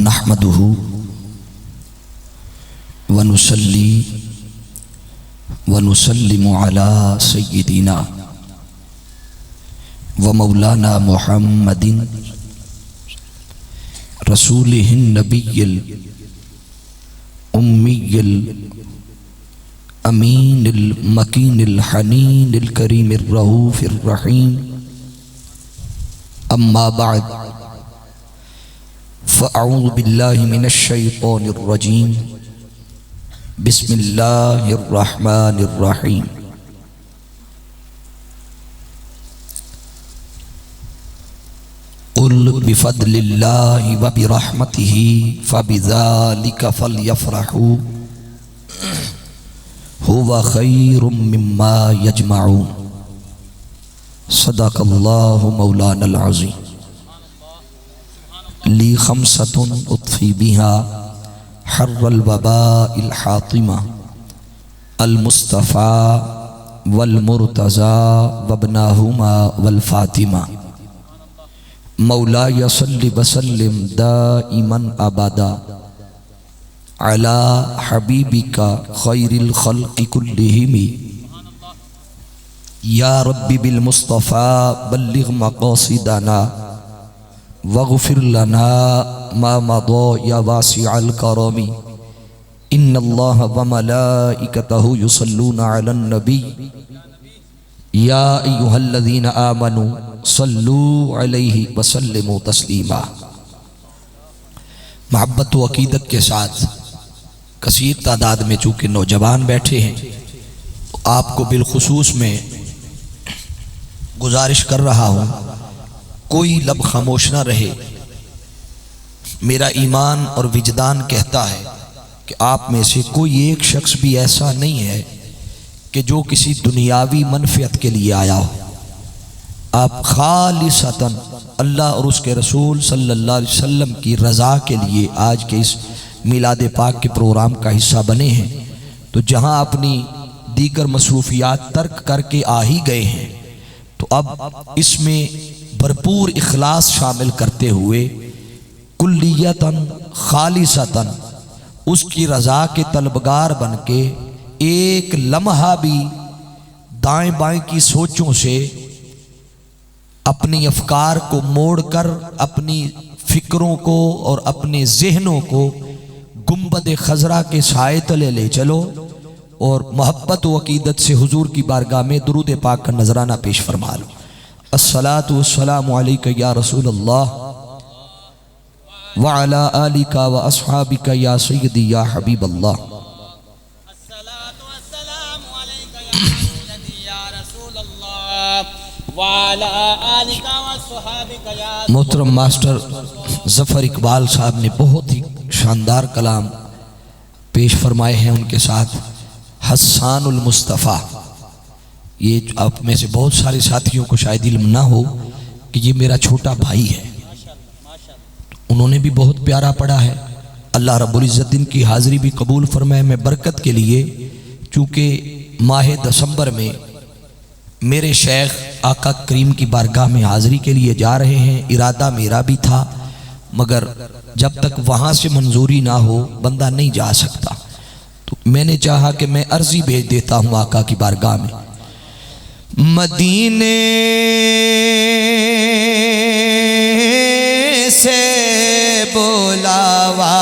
नहमदुहु व नुसल्ली व नुसल्लिमु अला सय्यिदिना व मौलाना मुहम्मदिन रसूलिहिन नबिय्यिल उम्मिय्यिल अमीनिल मकीनिल हनीनिल करीमिर रऊफिर रहीम। अम्मा बाद फ़अऊज़ु बिल्लाहि मिनश शैतानिर रजीम। बिस्मिल्लाहिर रहमानिर रहीम। क़ुल बिफ़द्लिल्लाहि व बिरहमतिही फ़बिज़ालिका फ़ल्यफ़रहू हुवा ख़ैरुम मिम्मा यजमऊन। सदक़ल्लाहु मौलानल अज़ीम। ली खमसतुन उत्फ़ी बिहा हर्रल वबाइल हातिमा अल मुस्तफ़ा वल मुर्तज़ा वब्नाहुमा वल फ़ातिमा। मौलाया सल्लि वसल्लिम दाइमन अबदा अला हबीबिका खैरिल खल्क़ि कुल्लिहिम। या रब्बी बिल मुस्तफ़ा बल्लिग़ मक़ासिदना वग़फ़िर लना मा मदा या वासिअल करमी। इन्नल्लाह व मलाइकतहु युसल्लूना अलन नबी या अय्युहल्लज़ीना आमनू सल्लू अलैहि व सल्लिमू तस्लीमा। मोहब्बत व अक़ीदत के साथ कसीर तादाद में चूँकि नौजवान बैठे हैं तो आपको बिलखुसूस में गुजारिश कर रहा हूँ, कोई लब खामोश ना रहे। मेरा ईमान और विजदान कहता है कि आप में से कोई एक शख्स भी ऐसा नहीं है कि जो किसी दुनियावी मनफ़ियत के लिए आया हो। आप खालिसतन अल्लाह और उसके रसूल सल्लल्लाहु अलैहि वसल्लम की रज़ा के लिए आज के इस मिलाद पाक के प्रोग्राम का हिस्सा बने हैं। तो जहाँ अपनी दीगर मसरूफियात तर्क करके आ ही गए हैं तो अब इसमें भरपूर इखलास शामिल करते हुए कुल्लियतन खालिसतन उसकी रज़ा के तलबगार बन के एक लम्हा भी दाएं बाएं की सोचों से अपनी अफकार को मोड़कर अपनी फिक्रों को और अपने जहनों को गुंबद खजरा के साए तले ले चलो और मोहब्बत व अक़ीदत से हुजूर की बारगाह में दुरूद पाक का नजराना पेश फरमा लो। अस्सलातु वस्सलामु अलैका या रसूल अल्लाह व अला आलिका व अस्हाबिका या सय्यदी या हबीब अल्लाह। मोहतरम मास्टर ज़फ़र इकबाल साहब ने बहुत ही शानदार कलाम पेश फरमाए हैं। उनके साथ हस्सानुल मुस्तफ़ा, ये आप में से बहुत सारे साथियों को शायद इल्म ना हो कि ये मेरा छोटा भाई है। उन्होंने भी बहुत प्यारा पढ़ा है। अल्लाह रब्बुल इज़्ज़त इनकी हाज़िरी भी कबूल फरमाए। मैं बरकत के लिए चूँकि माह दिसंबर में मेरे शेख आका करीम की बारगाह में हाज़िरी के लिए जा रहे हैं, इरादा मेरा भी था, मगर जब तक वहाँ से मंजूरी ना हो बंदा नहीं जा सकता। तो मैंने चाहा कि मैं अर्जी भेज देता हूँ आका की बारगाह में। मदीने से बुलावा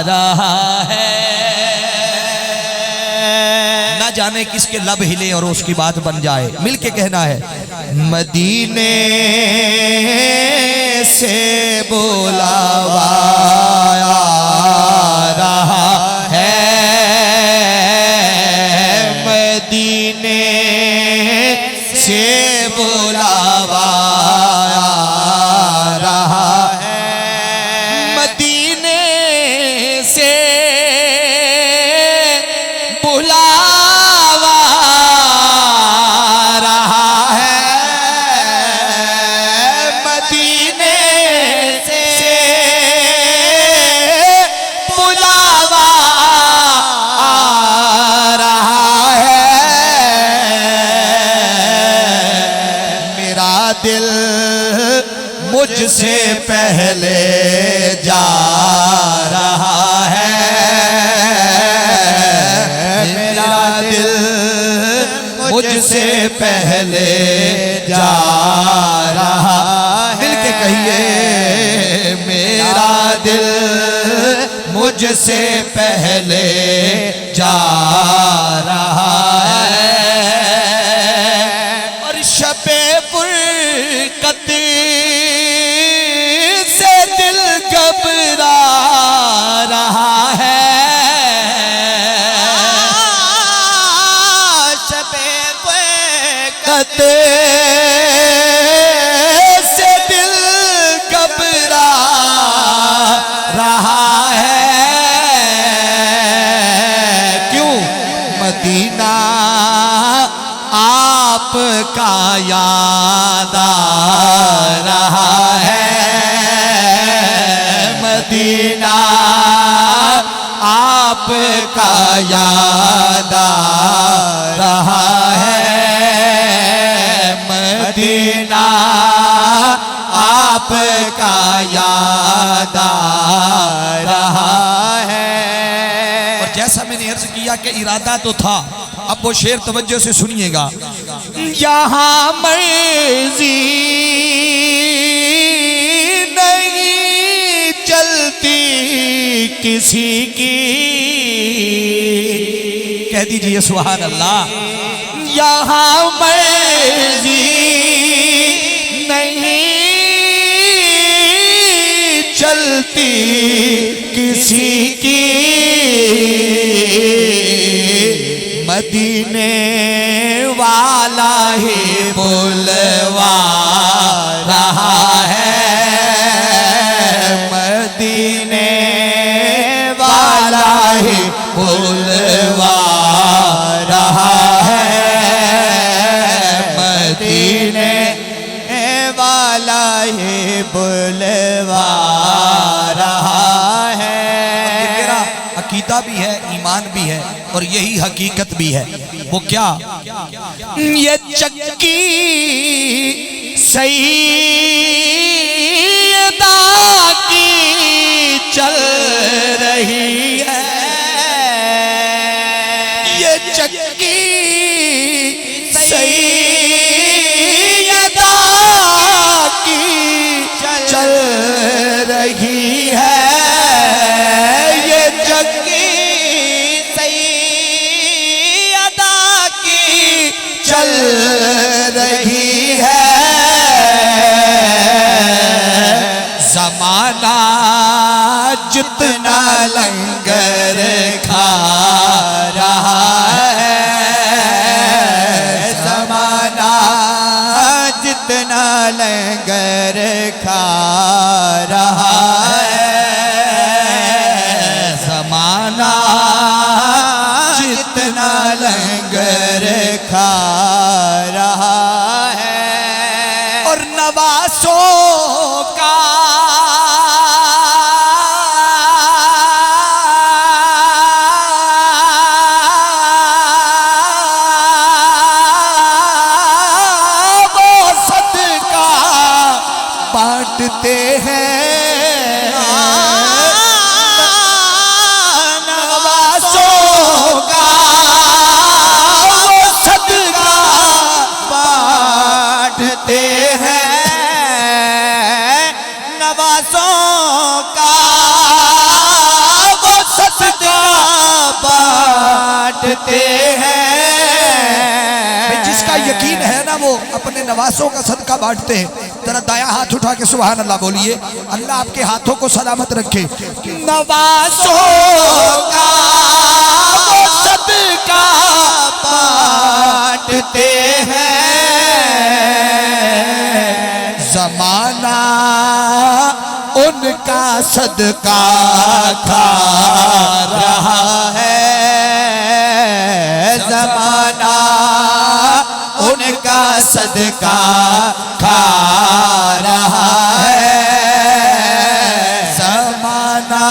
रहा है, ना जाने किसके लब हिले और उसकी बात बन जाए। मिलके कहना है मदीने से बुलावा रहा है, मदीने से बुलावा रहा है, मदीने से बुलावा रहा है, मदीने मुझसे पहले जा रहा है, मेरा दिल मुझसे पहले जा रहा है। दिल के कहिए, मेरा दिल मुझसे पहले जा रहा है। और शबे फुरकत से दिल घबरा रहा है, शबे फुरकत से दिल घबरा रहा है। क्यों? मदीना आपका याद आ रहा है, मदीना आपका याद आ रहा है, मदीना आपका याद आ रहा है। और जैसा मैंने अर्ज किया कि इरादा तो था, अब वो शेर तवज्जो से सुनिएगा। यहाँ मर्जी नहीं चलती किसी की, कह दीजिए सुभान अल्लाह। यहाँ मर्जी नहीं चलती किसी की, मदीने वाला ही बुलवा रहा है, मदीने वाला ही बुलवा रहा है, मदीने वाला ही बुलवा रहा है। मेरा अकीदा भी है, ईमान भी है, और यही हकीकत भी है। वो क्या? ये चक्की सईदा की चल रही है, ये चक्की सईदा की चल रही है, ये चक्की चल रही है। ज़माना जितना लंगर खा रहा है, ज़माना जितना लंगर खा रहा है, ज़माना जितना लंगर खा रहा है। और नवासों का वो सदका बांटते हैं, नवासों का वो सदका बांटते हैं। जिसका यकीन है ना वो अपने नवासों का सदका बांटते हैं। जरा दाया हाथ उठा के सुभान अल्लाह बोलिए, अल्लाह आपके हाथों को सलामत रखे। नवासों का वो सदका बांटते हैं, ज़माना उनका सदका खा रहा है, ज़माना उनका सदका खा रहा है, ज़माना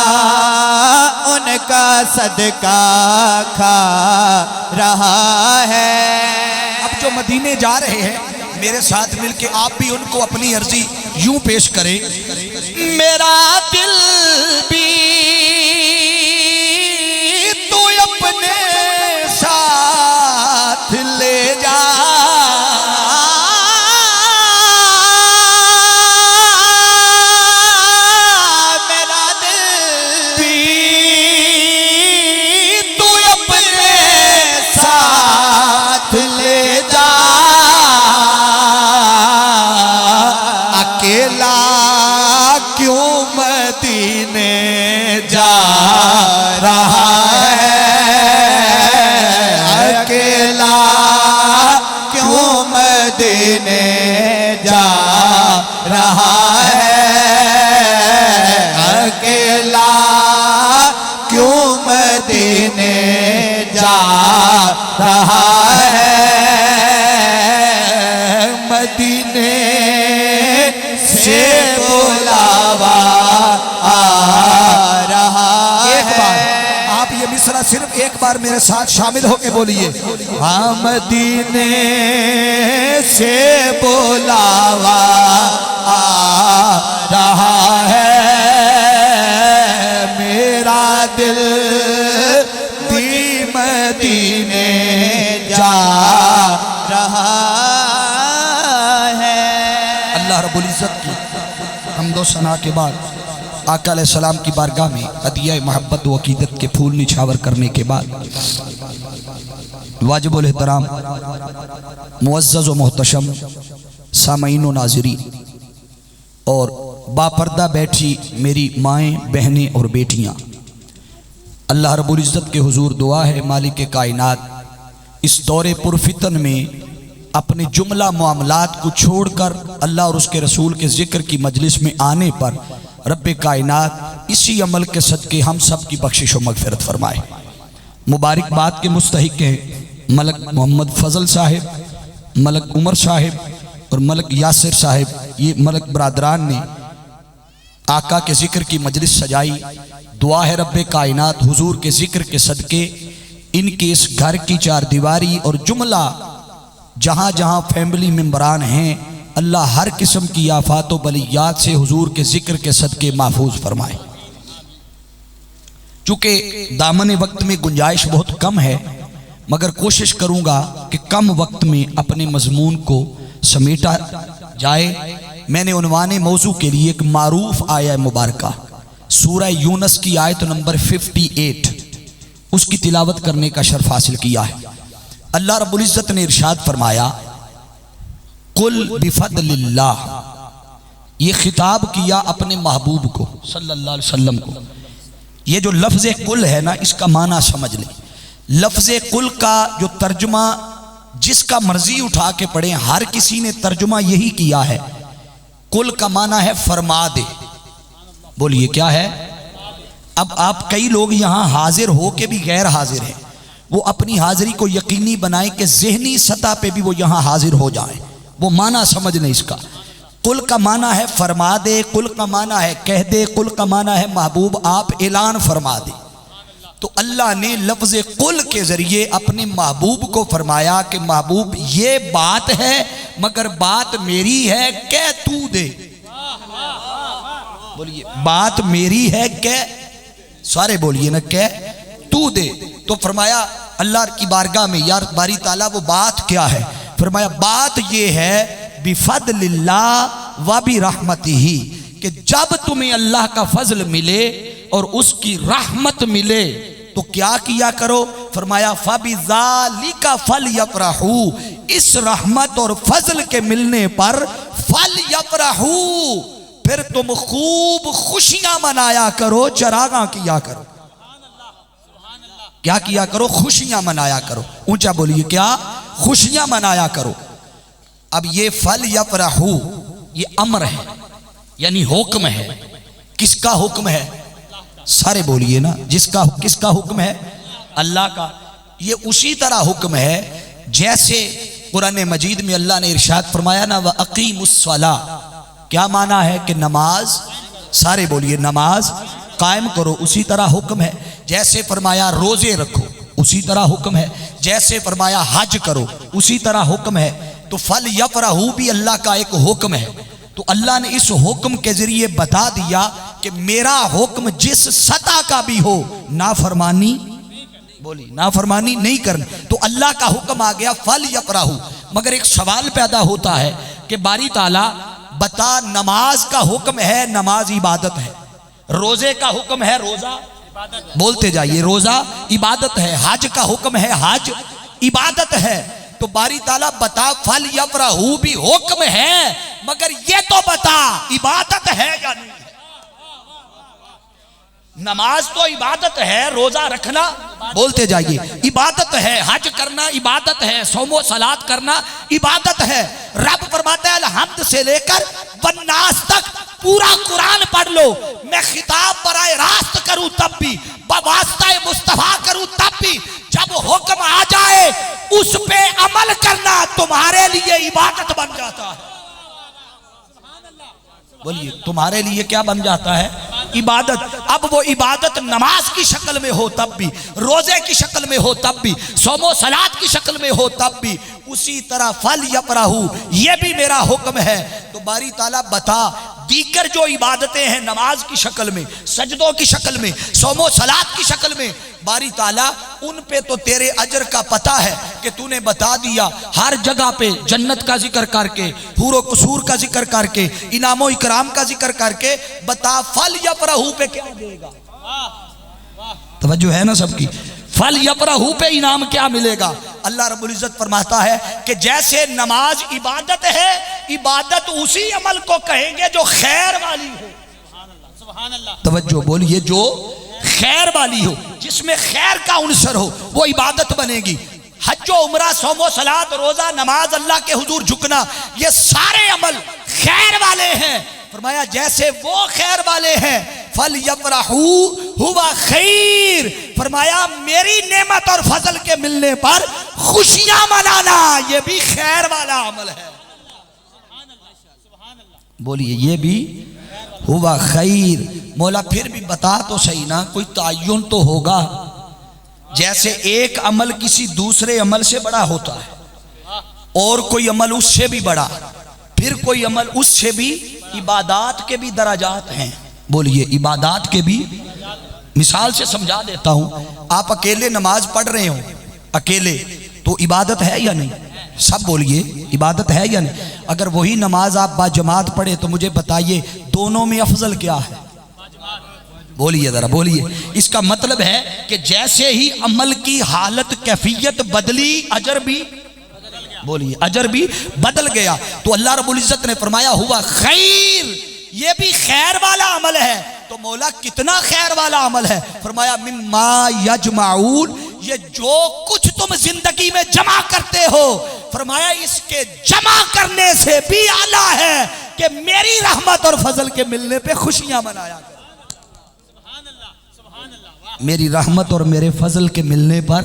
उनका सदका खा रहा है। अब जो मदीने जा रहे हैं मेरे साथ मिलके आप भी उनको अपनी अर्जी यूं पेश करें। मेरा दिल भी तू अपने साथ ले जा, मदीने से बुलावा आ रहा है। एक बार आप ये मिसरा सिर्फ एक बार मेरे साथ शामिल होके बोलिए। हाँ, मदीने से बुलावा आ रहा है, मेरा दिल भी मदीने जा रहा है। अल्लाह रब्बुल इज़्ज़त की हम्दो सना के बाद आका अलैहिस्सलाम की बारगाह में हदिया मोहब्बत व अकीदत के फूल निछावर करने के बाद वाजिबुल एहतराम मुअज़्ज़ज़ व मोहतशम सामईन व नाज़रीन और बापर्दा बैठी मेरी माएँ, बहनें और बेटियाँ, अल्लाह रब्बुल इज़्ज़त के हुजूर दुआ है मालिक कायनात इस दौरे पुरफितन में अपने जुमला मामलात को छोड़कर अल्लाह और उसके रसूल के ज़िक्र की मजलिस में आने पर रब्बे कायनात इसी अमल के सदक़े हम सब की बख्शिश व मग़फ़िरत फरमाए। मुबारकबाद के मुस्तहिक़ हैं मलक मोहम्मद फ़ज़ल साहिब, मलक उमर साहिब और मलक यासिर साहिब। ये मलक बरादरान ने आका के ज़िक्र की मजलिस सजाई। दुआ है रब्बे कायनात हुजूर के ज़िक्र के सदक़े इनके इस घर की चार दीवारी और जुमला जहाँ जहाँ फैमिली मेम्बरान हैं, अल्लाह हर किस्म की आफात व बलियात से हुजूर के ज़िक्र के सदक़े महफूज फरमाए। चूँकि दामन वक्त में गुंजाइश बहुत कम है, मगर कोशिश करूँगा कि कम वक्त में अपने मजमून को समेटा जाए। मैंने उन्वाने मौजू के लिए एक मारूफ आया मुबारका सूरह यूनस की आयत नंबर 58 उसकी तिलावत करने का शर्फ हासिल किया है। अल्लाह रब्बुल इज़्ज़त ने इरशाद फरमाया, कुल बिफदलिल्लाह, ये खिताब किया अपने महबूब को सल्लल्लाहु अलैहि वसल्लम को। ये जो लफ्ज़ कुल है ना, इसका माना समझ लें। लफ्ज़ कुल का जो तर्जुमा जिसका मर्जी उठा के पढ़े, हर किसी ने तर्जुमा यही किया है। कुल का माना है फरमा दे। बोलिए क्या है? अब आप कई लोग यहाँ हाजिर हो के भी गैर हाजिर हैं, वो अपनी हाजिरी को यकीनी बनाएं कि जहनी सतह पे भी वो यहाँ हाजिर हो जाएं। वो माना समझ लें इसका। कुल का माना है फरमा दे, कुल का माना है कह दे, कुल का माना है महबूब आप ऐलान फरमा दे। तो अल्लाह ने लफ्ज़ कुल के ज़रिए अपने महबूब को फरमाया कि महबूब ये बात है, मगर बात मेरी है, कह तू दे। बोलिए बात मेरी है, कह, सारे बोलिए ना, कह तू दे। तो फरमाया अल्लाह की बारगाह में, यार बारी ताला वो बात क्या है? फरमाया बात ये है बिफदलिल्लाह व बिरहमतिही, कि जब तुम्हें अल्लाह का फजल मिले और उसकी रहमत मिले तो क्या किया करो? फरमाया फबिज़ालिका फलयफ़रहू, इस रहमत और फजल के मिलने पर फलयफ़रहू, फिर तुम खूब खुशियां मनाया करो, चरागा किया करो। क्या किया करो? खुशियां मनाया करो। ऊंचा बोलिए, क्या? खुशियां मनाया करो। अब ये फलयफ़रहू ये अम्र है, यानी हुक्म है। किसका हुक्म है? सारे बोलिए ना, जिसका, किसका हुक्म है? अल्लाह का। ये उसी तरह हुक्म है जैसे कुरान मजीद में अल्लाह ने इरशाद फरमाया ना, व अकीमुस्सला, क्या माना है? कि नमाज, सारे बोलिए नमाज कायम करो। उसी तरह हुक्म है। जैसे फरमाया रोजे रखो, उसी तरह हुक्म है। जैसे फरमाया हज करो, उसी तरह हुक्म है। तो फल यफरहू भी अल्लाह का एक हुक्म है। तो अल्लाह ने इस हुक्म के जरिए बता दिया कि मेरा हुक्म जिस सतह का भी हो, नाफरमानी बोली नाफरमानी नहीं करनी। तो अल्लाह का हुक्म आ गया फल यफरहू। मगर एक सवाल पैदा होता है कि बारी ताला बता, नमाज का हुक्म है, नमाज इबादत है, रोजे का हुक्म है, रोजा बोलते जाइए रोजा इबादत है, हज का हुक्म है, हज इबादत है। तो बारी ताला बता फल यफरहू भी हुक्म है, मगर ये तो बता इबादत है या नहीं है। नमाज तो इबादत है, रोजा रखना बोलते जाइए इबादत है, हज करना इबादत है, सोमो सलात करना इबादत है। रब फरमाता है हम्द से लेकर वन्नास तक पूरा कुरान पढ़ लो, मैं खिताब बराए रास्त करूं तब भी, बवास्ता मुस्तफा करूं तब भी, जब हुक्म आ जाए उस पे अमल करना तुम्हारे लिए इबादत बन जाता है। बोलिए तुम्हारे लिए क्या बन जाता है? इबादत। अब वो इबादत नमाज की शक्ल में हो तब भी, रोजे की शक्ल में हो तब भी, सोमो सलात की शक्ल में हो तब भी, उसी तरह फल यफरहू ये भी मेरा हुक्म है। तो बारी ताला बता दीगर जो इबादतें हैं नमाज की शक्ल में, सजदों की शक्ल में, सोमो सलात की शक्ल में, बारी ताला उन पे तो तेरे अजर का पता है कि तूने बता दिया। हर जगह पे जन्नत का जिक्र करके, हुरो कसूर का जिक्र करके, इनामो इकराम का जिक्र करके बता फल यफरहू पे क्या देगा। तवज्जो है ना सबकी? फल यफरहू पे इनाम क्या मिलेगा? अल्लाह रब्बुल इज्जत फरमाता है कि जैसे नमाज इबादत है, इबादत उसी अमल को कहेंगे जो खैर वाली हो। तवज्जो बोलिए, जो खैर वाली हो, जिसमें खैर का उनसर हो, वो इबादत बनेगी। हज उमरा, सोमो सलात, रोजा, नमाज, अल्लाह के हुजूर झुकना, ये सारे अमल खैर वाले हैं। फरमाया जैसे वो खैर वाले हैं, फल यफरहू हुवा खैर, फरमाया मेरी नेमत और फजल के मिलने पर खुशियां मनाना ये भी खैर वाला अमल है। बोलिए ये भी हुआ खैर। मौला फिर भी बता तो सही ना, कोई तायुन तो होगा। जैसे एक अमल किसी दूसरे अमल से बड़ा होता है और कोई अमल उससे भी बड़ा, फिर कोई अमल उससे भी, इबादात के भी दराजात हैं। बोलिए इबादात के भी। मिसाल से समझा देता हूं, आप अकेले नमाज पढ़ रहे हो अकेले, तो इबादत है या नहीं? सब बोलिए इबादत है या नहीं? अगर वही नमाज आप बाजमात पढ़े तो मुझे बताइए दोनों में अफजल क्या है? बोलिए जरा बोलिए। इसका मतलब है कि जैसे ही अमल की हालत कैफियत बदली, अजर भी बोलिए अजर भी बदल गया। तो अल्लाह रब्बुल इज्जत ने फरमाया हुआ खैर, ये भी खैर वाला अमल है। तो मौला कितना खैर वाला अमल है? फरमाया मिम्मा यजमाऊन, ये जो कुछ तुम जिंदगी में जमा करते हो, फरमाया इसके जमा करने से भी आला है कि मेरी रहमत और फजल के मिलने पे खुशियां मनाया करो। मेरी रहमत और मेरे फजल के मिलने पर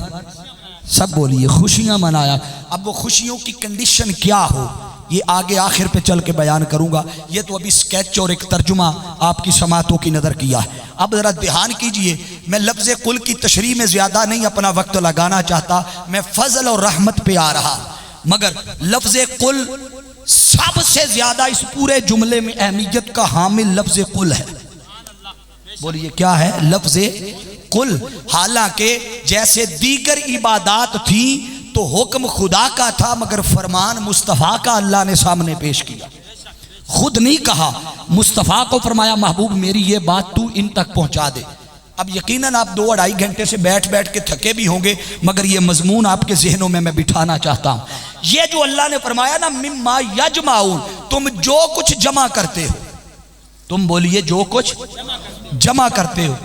सब बोलिए खुशियां मनाया। अब वो खुशियों की कंडीशन क्या हो, ये आगे आखिर पे चल के बयान करूंगा। ये तो अभी स्केच और एक तर्जुमा आपकी समातों की नज़र किया है। अब ज़रा ध्यान कीजिए, मैं लफ्ज़ कुल की तशरीह में ज़्यादा नहीं अपना वक्त लगाना चाहता, मैं फजल और रहमत पे आ रहा, मगर लफ्ज़ कुल सबसे ज़्यादा इस पूरे जुमले में अहमियत का हामिल लफ्ज़ कुल है। बोलिए क्या है? लफ्ज़ कुल। हालांकि जैसे दीगर इबादात थी तो हुक्म खुदा का था, मगर फरमान मुस्तफ़ा का अल्लाह ने सामने पेश किया। खुद नहीं कहा, मुस्तफ़ा को फरमाया महबूब मेरी ये बात तू इन तक पहुंचा दे। अब यकीनन आप 2-2.5 घंटे से बैठ बैठ के थके भी होंगे, मगर ये मजमून आपके जहनों में मैं बिठाना चाहता हूँ। ये जो अल्लाह ने फरमाया ना मिम्मा यजमाऊन, तुम जो कुछ जमा करते हो, तुम बोलिए जो कुछ जमा करते हो।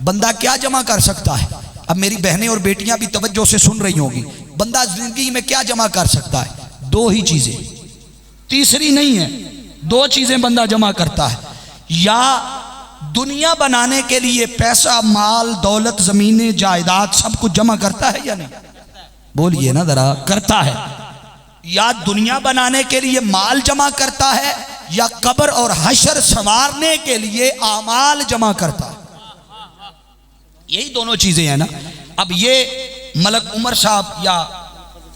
बंदा क्या जमा कर सकता है? अब मेरी बहनें और बेटियां भी तवज्जो से सुन रही होंगी। बंदा जिंदगी में क्या जमा कर सकता है? 2 ही चीजें, तीसरी नहीं है। 2 चीजें बंदा जमा करता है, या दुनिया बनाने के लिए पैसा, माल, दौलत, जमीनें, जायदाद सब कुछ जमा करता है या नहीं? बोलिए ना जरा, करता है। या दुनिया बनाने के लिए माल जमा करता है, या कब्र और हशर संवारने के लिए आमाल जमा करता है। यही दोनों चीजें हैं ना। अब ये मलक उमर साहब या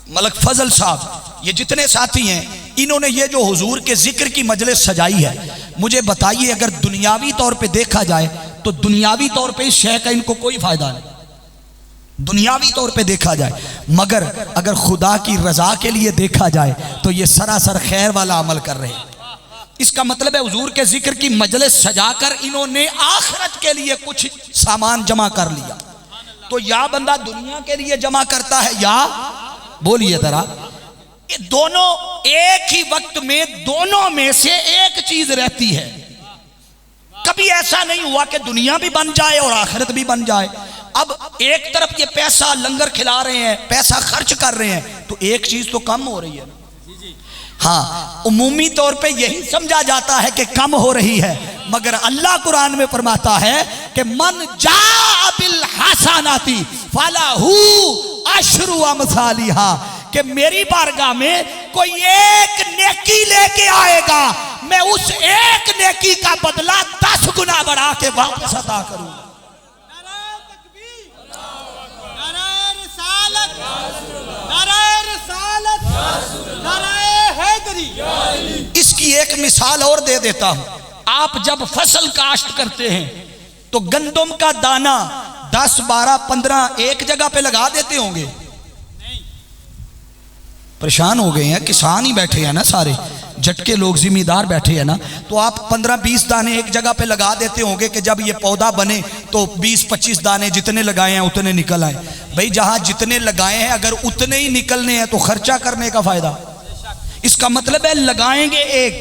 मलक फजल साहब ये जितने साथी हैं इन्होंने ये जो हुजूर के जिक्र की मजलिस सजाई है, मुझे बताइए अगर दुनियावी तौर पे देखा जाए तो दुनियावी तौर पे इस शय का इनको कोई फायदा नहीं, दुनियावी तौर पे देखा जाए, मगर अगर खुदा की रजा के लिए देखा जाए तो ये सरासर खैर वाला अमल कर रहे हैं। इसका मतलब है हुजूर के जिक्र की मजलिस सजाकर इन्होंने आखिरत के लिए कुछ सामान जमा कर लिया। तो या बंदा दुनिया के लिए जमा करता है या, बोलिए जरा, ये दोनों एक ही वक्त में दोनों में से एक चीज रहती है। कभी ऐसा नहीं हुआ कि दुनिया भी बन जाए और आखिरत भी बन जाए। अब एक तरफ ये पैसा लंगर खिला रहे हैं, पैसा खर्च कर रहे हैं, तो एक चीज तो कम हो रही है। हाँ, उमूमी तौर पे यही समझा जाता है कि कम हो रही है, मगर अल्लाह कुरान में फरमाता है कि मन जा बिल हसनाती फलाहू अशरु अमसालिहा, कि मेरी बारगाह में कोई एक नेकी लेके आएगा, मैं उस एक नेकी का बदला 10 गुना बढ़ा के वापस अदा करूंगा। इसकी एक मिसाल और दे देता हूं। आप जब फसल काश्त करते हैं तो गंदम का दाना 10, 12, 15 एक जगह पे लगा देते होंगे। परेशान हो गए हैं, किसान ही बैठे हैं ना, सारे झटके लोग जिम्मेदार बैठे हैं ना, तो आप 15-20 दाने एक जगह पे लगा देते होंगे कि जब ये पौधा बने तो 20-25 दाने जितने लगाए हैं उतने निकल आए। भाई जहां जितने लगाए हैं अगर उतने ही निकलने हैं तो खर्चा करने का फायदा। इसका मतलब है लगाएंगे एक,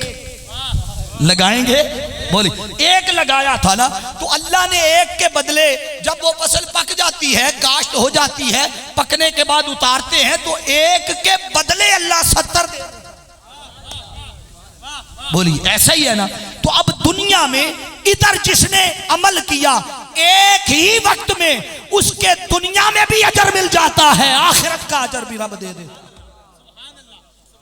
लगाएंगे, बोली एक लगाया था ना, तो अल्लाह ने एक के बदले जब वो फसल पक जाती है, काश्त हो जाती है, पकने के बाद उतारते हैं तो एक के बदले अल्लाह 70 दे। बोली ऐसा ही है ना। तो अब दुनिया में इधर जिसने अमल किया एक ही वक्त में उसके दुनिया में भी अजर मिल जाता है, आखिरत का अजर भी रब दे देता,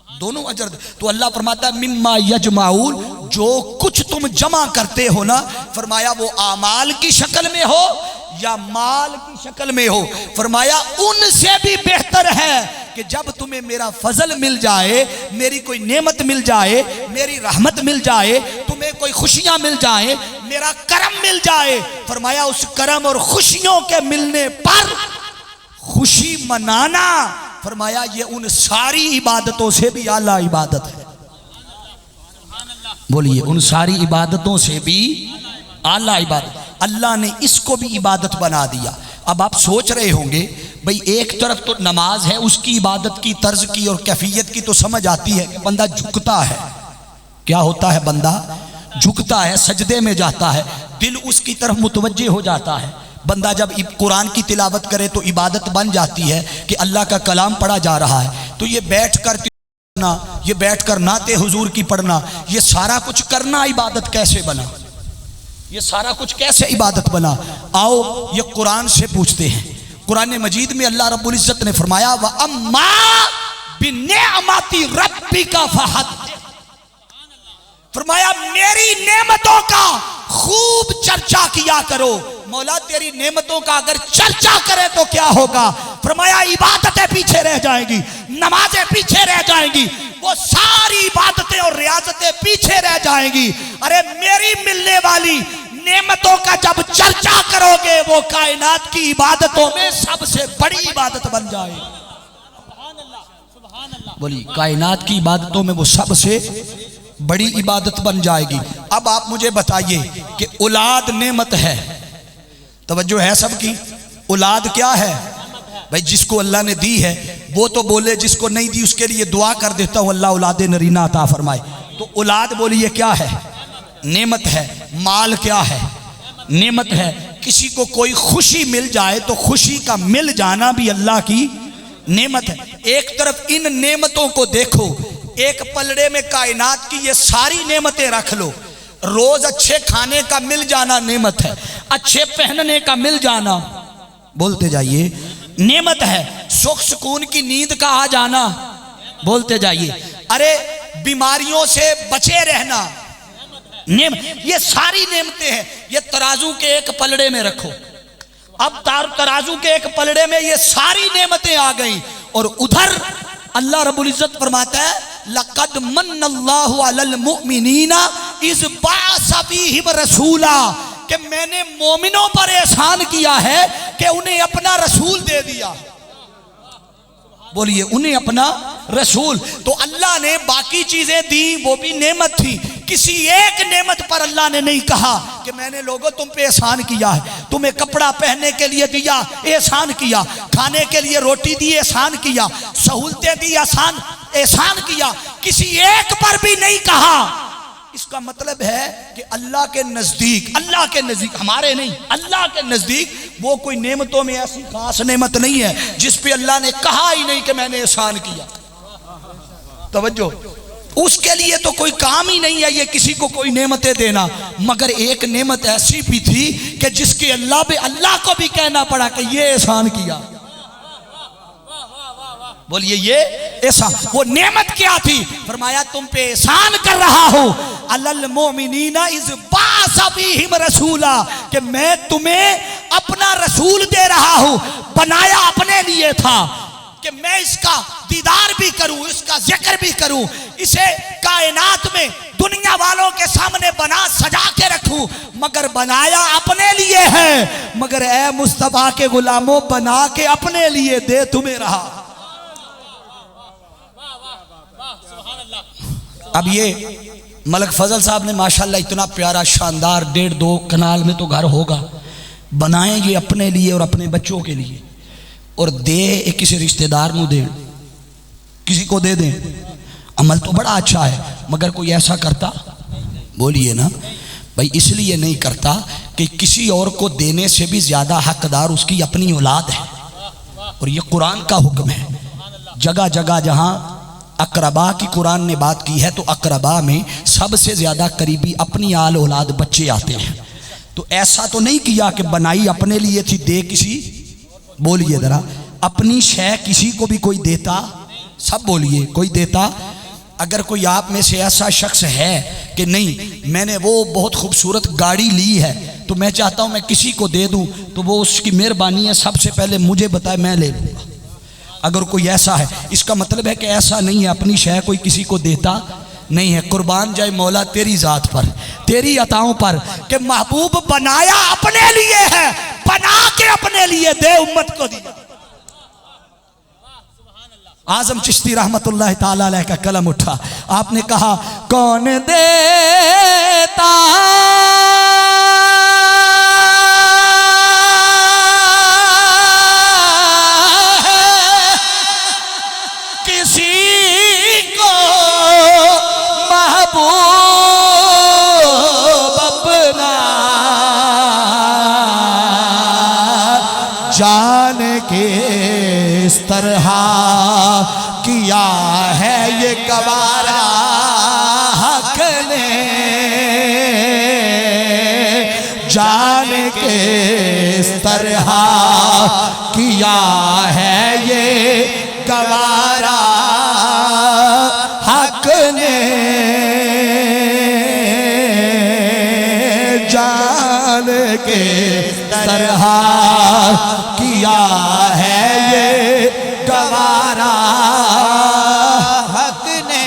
दोनों अजर। तो अल्लाह फरमाता है मिम्मा यजमाउल, जो कुछ तुम जमा करते हो ना, फरमाया वो आमाल की शक्ल में हो या माल की शक्ल में हो, फरमाया उनसे भी बेहतर है कि जब तुम्हें मेरा फजल मिल जाए, मेरी कोई नेमत मिल जाए, मेरी रहमत मिल जाए, तुम्हें कोई खुशियां मिल जाए, मेरा करम मिल जाए, फरमाया उस करम और खुशियों के मिलने पर खुशी मनाना, फरमाया ये उन सारी इबादतों से भी आला इबादत है। बोलिए उन सारी इबादतों से भी आला इबादत। अल्लाह ने इसको भी इबादत बना दिया। अब आप सोच रहे होंगे भाई एक तरफ तो नमाज है, उसकी इबादत की तर्ज की और कैफियत की तो समझ आती है कि बंदा झुकता है, क्या होता है, बंदा झुकता है, सजदे में जाता है, दिल उसकी तरफ मुतवज्जे हो जाता है। बंदा जब कुरान की तिलावत करे तो इबादत बन जाती है कि अल्लाह का कलाम पढ़ा जा रहा है, तो ये बैठकर ना, ये बैठकर नाते हुजूर की पढ़ना, ये सारा कुछ करना इबादत कैसे बना, ये सारा कुछ कैसे इबादत बना। आओ ये कुरान से पूछते हैं। कुरान मजीद में अल्लाह रब्बुल इज्जत ने फरमाया व अम्मा बिनिअमति रब्बिका फहद्दिस, फरमाया मेरी नेमतों का खूब चर्चा किया करो। मौला तेरी नेमतों का अगर चर्चा करे तो क्या होगा, फरमाया इबादतें पीछे रह जाएंगी, नमाजें पीछे रह जाएंगी, वो सारी इबादतें और रियाजतें पीछे रह जाएंगी। अरे मेरी मिलने वाली नेमतों का जब चर्चा करोगे वो कायनात की इबादतों में सबसे बड़ी इबादत बन जाएगी। बोली कायनात की इबादतों में वो सबसे बड़ी इबादत बन जाएगी। अब आप मुझे बताइए कि औलाद नेमत है, तवज्जो है सबकी, औलाद क्या है भाई, जिसको अल्लाह ने दी है वो तो बोले, जिसको नहीं दी उसके लिए दुआ कर देता हूं अल्लाह औलाद नरीना अता फरमाए। तो औलाद बोलिए क्या है, नेमत है। माल क्या है, नेमत है। किसी को कोई खुशी मिल जाए तो खुशी का मिल जाना भी अल्लाह की नेमत है। एक तरफ इन नेमतों को देखो, एक पलड़े में कायनात की ये सारी नेमतें रख लो, रोज अच्छे खाने का मिल जाना नेमत है, अच्छे पहनने का मिल जाना, बोलते जाइए, नेमत है। सुख सुकून की नींद का आ जाना, बोलते जाइए। अरे बीमारियों से बचे रहना, नेम, ये सारी नेमतें हैं। ये तराजू के एक पलड़े में रखो, अब तराजू के एक पलड़े में ये सारी नेमतें आ गई, और उधर अल्लाह रब्बुल इज्जत फरमाता है लक़द मन्नल्लाहु अलल मुमिनीना इज़ बअसा फ़ीहिम रसूला, कि मैंने मोमिनों पर एहसान किया है कि उन्हें अपना रसूल दे दिया। बोलिए, उन्हें अपना रसूल। तो अल्लाह ने बाकी चीजें दी, वो भी नेमत थी। किसी एक नेमत पर अल्लाह ने नहीं कहा कि मैंने लोगों तुम पे एहसान किया है, तुम्हें कपड़ा पहनने के लिए दिया, एहसान किया, खाने के लिए रोटी दी, एहसान किया, सहूलतें दी, एहसान किया। किसी एक पर भी नहीं कहा। इसका मतलब है कि अल्लाह के नजदीक, हमारे नहीं, अल्लाह के नजदीक वो कोई नेमतों में ऐसी खास नेमत नहीं है जिस पे अल्लाह ने कहा ही नहीं कि मैंने एहसान किया। तवज्जो, उसके लिए तो कोई काम ही नहीं है ये किसी को कोई नेमतें देना। मगर एक नेमत ऐसी भी थी कि जिसके अल्लाह को भी कहना पड़ा कि ये एहसान किया। बोलिए, ये ऐसा वो नेमत क्या थी? फरमाया तुम पे एहसान कर रहा हूं अलल मोमिनीना इज़ बअसा फ़ीहिम रसूला, कि मैं तुम्हें अपना रसूल दे रहा हूं। बनाया अपने लिए था कि मैं इसका दीदार भी करूं, इसका जिक्र भी करूं, इसे कायनात में दुनिया वालों के सामने बना सजा के रखूं, मगर बनाया अपने लिए है। मगर ए मुस्तफा के गुलामों, बना के अपने लिए दे तुम्हें रहा। अब ये मलक फजल साहब ने माशाल्लाह इतना प्यारा शानदार 1.5-2 कनाल में तो घर होगा, बनाए ये अपने लिए और अपने बच्चों के लिए, और दे किसी रिश्तेदार को दे, किसी को दे दें। अमल तो बड़ा अच्छा है, मगर कोई ऐसा करता? बोलिए ना भाई। इसलिए नहीं करता कि किसी और को देने से भी ज्यादा हकदार उसकी अपनी औलाद है, और ये कुरान का हुक्म है। जगह जगह जहां अकरबा की कुरान ने बात की है, तो अकरबा में सबसे ज्यादा करीबी अपनी आल औलाद बच्चे आते हैं। तो ऐसा तो नहीं किया कि बनाई अपने लिए थी, दे किसी, बोलिए जरा, अपनी शय किसी को भी कोई देता? सब बोलिए, कोई देता? अगर कोई आप में से ऐसा शख्स है कि नहीं मैंने वो बहुत खूबसूरत गाड़ी ली है तो मैं चाहता हूं मैं किसी को दे दूं, तो वो उसकी मेहरबानी है, सबसे पहले मुझे बताए, मैं ले लूंगा। अगर कोई ऐसा है, इसका मतलब है कि ऐसा नहीं है, अपनी शय कोई किसी को देता नहीं है। कुर्बान जाए मौला तेरी जात पर, तेरी अताओं पर, कि महबूब बनाया अपने लिए है, बना के अपने लिए दे, उम्मत को दिया। आजम चिश्ती रहमतुल्लाह ताला अलैह का कलम उठा, आपने कहा कौन देता जान के इस तरह किया है ये गवारा हक ने, जान के इस तरह किया है ये गवारा हक ने, जान के तरह किया है ये गवारा हक ने।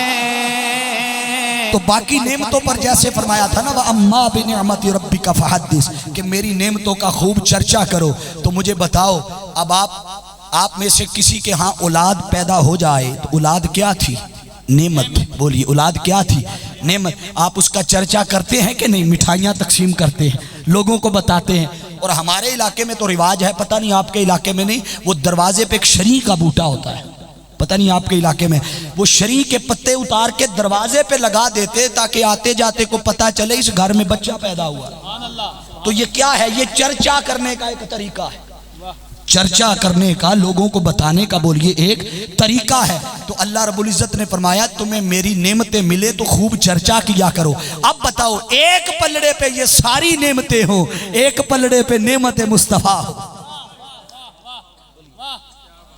तो बाकी नेमतों पर जैसे फरमाया था ना, वह अम्मा बिनिअमति रब्बिका फहद्दिस, कि मेरी नेमतों का खूब चर्चा करो। तो मुझे बताओ, अब आप में से किसी के यहाँ औलाद पैदा हो जाए तो औलाद क्या थी? नेमत। बोलिए, औलाद क्या थी? नेमत। आप उसका चर्चा करते हैं कि नहीं? मिठाइयाँ तकसीम करते हैं, लोगों को बताते हैं। और हमारे इलाके में तो रिवाज है, पता नहीं आपके इलाके में नहीं, वो दरवाजे पे एक शरी का बूटा होता है, पता नहीं आपके इलाके में, वो शरी के पत्ते उतार के दरवाजे पे लगा देते ताकि आते जाते को पता चले इस घर में बच्चा पैदा हुआ। तो ये क्या है? ये चर्चा करने का एक तरीका है, चर्चा करने का, लोगों को बताने का, बोलिए, एक तरीका है। तो अल्लाह रब्बुल इज्जत ने फरमाया तुम्हें मेरी नेमतें मिले तो खूब चर्चा किया करो। अब बताओ, एक पलड़े पे ये सारी नेमतें हो, एक पलड़े पे नेमत मुस्तफ़ा हो,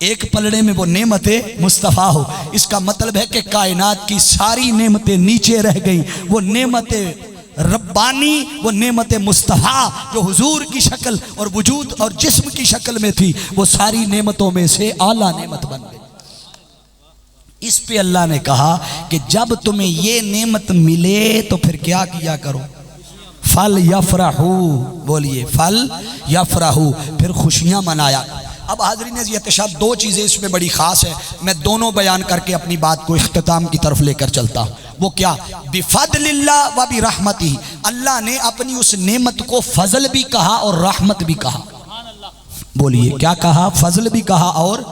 एक पलड़े में वो नेमत मुस्तफ़ा हो, इसका मतलब है कि कायनात की सारी नेमतें नीचे रह गई। वो नेमत रब्बानी, वो नेमत मुस्तफ़ा जो हुजूर की शक्ल और वजूद और जिस्म की शक्ल में थी, वो सारी नेमतों में से आला नेमत बन गई। इस पे अल्लाह ने कहा कि जब तुम्हें ये नेमत मिले तो फिर क्या किया करो, फल यफराहू, बोलिए फल यफराहू, फिर खुशियां मनाया। अब हाज़रीन एहतशाम दो चीज़ें इसमें बड़ी ख़ास है, मैं दोनों बयान करके अपनी बात को इख्तिताम की तरफ लेकर चलता हूँ। वो क्या, बिफदलिल्लाह व बिरहमतिही, अल्लाह ने अपनी उस नेमत को फजल भी कहा और रहमत भी कहा। बोलिए क्या कहा, फजल भी कहा और